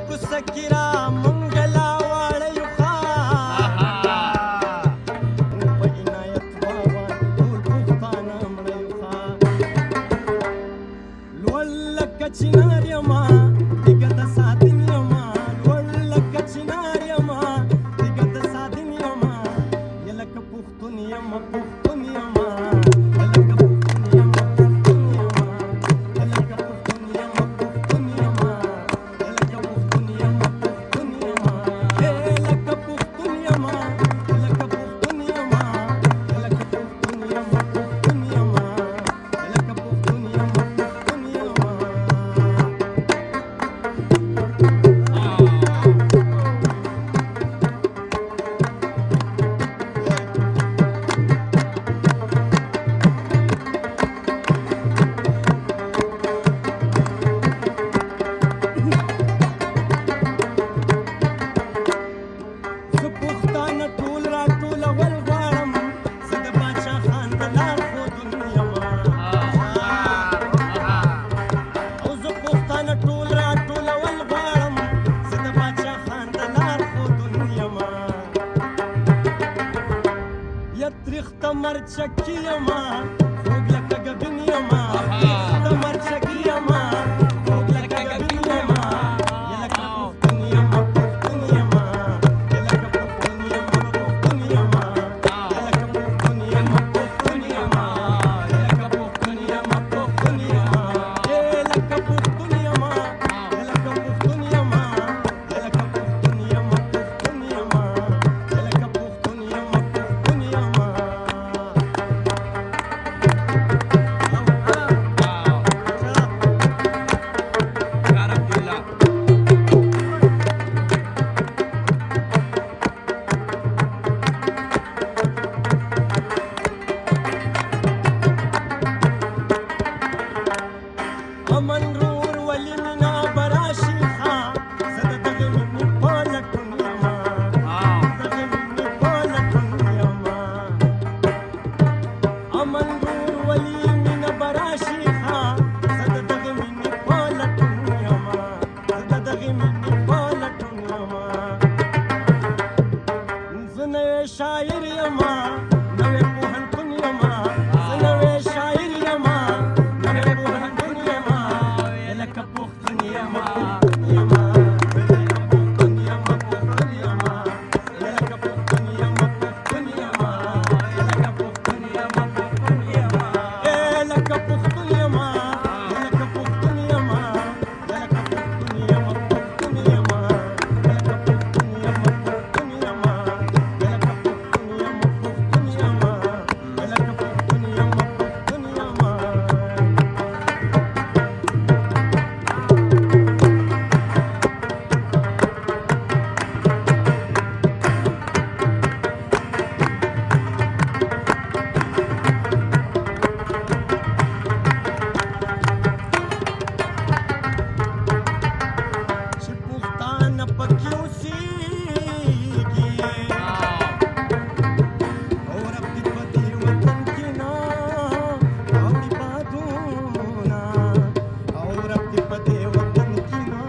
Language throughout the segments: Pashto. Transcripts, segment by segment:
سکیرا منګلا واړیو خا په عنایت بابا ټول پښتانه مړیو خا لوړ لکه چنار یما دګه د ساتین یما لوړ لکه چنار یما دګه د ساتین یما یلکه پښتون یما پښتون یما مرچکی یما خوږ لکه ګبین یما مرچکی یما خوږ لکه ګبین یما یلکه پښتون یما پښتون یما یلکه پښتون یما پښتون یما یلکه پښتون یما پښتون یما یلکه پښتون یما پښتون یما یلکه پښتون یما یلکه پښتون یما یلکه پښتون یما پښتون یما یلکه پښتون یما پښتون یما امن رور ولی مینا براشی خا زده دغه مینې په لټون یما دغه مینې په لټون یما امن رور ولی مینا براشی خا زده دغه مینې په لټون یما زده دغه مینې په لټون یما زه نوې شاعر یما نوې پوهنتون یما زه نوې شاعر یما نوې پوهنتون یما یلکه پښتون یما یما یلکه پښتون یما پښتون یما یلکه پښتون یما پښتون یما یلکه پښتون یما پښتون یما یلکه پښتون یما یلکه پښتون یما یلکه پښتون یما پښتون یما یلکه پښتون یما پښتون یما یلکه پښتون یما پښتون یما یلکه پښتون یما پښتون یما چې پښتانه پکې اوسېږي او رب دې په دې وطن کې نه راوړي بادونه او رب دې په دې وطن کې نه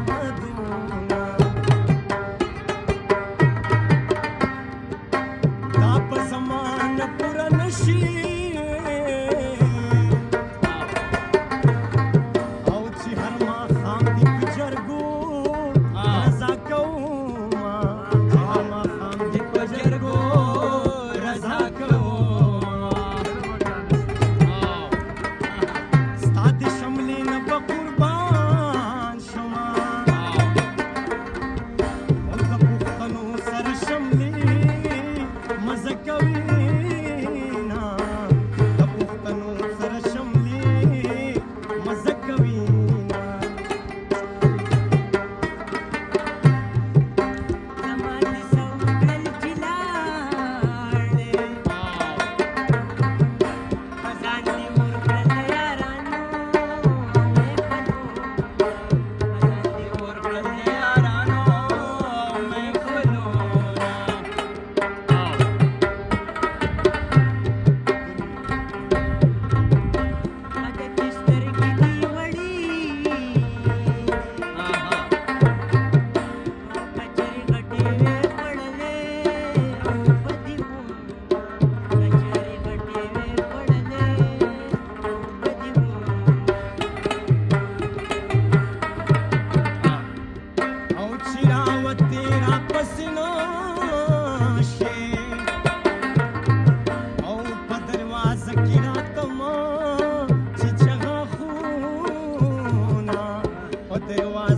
بادونه دا په زمانه پوره نشي او چې هر ماښام دې په جرګو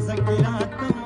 زګراتم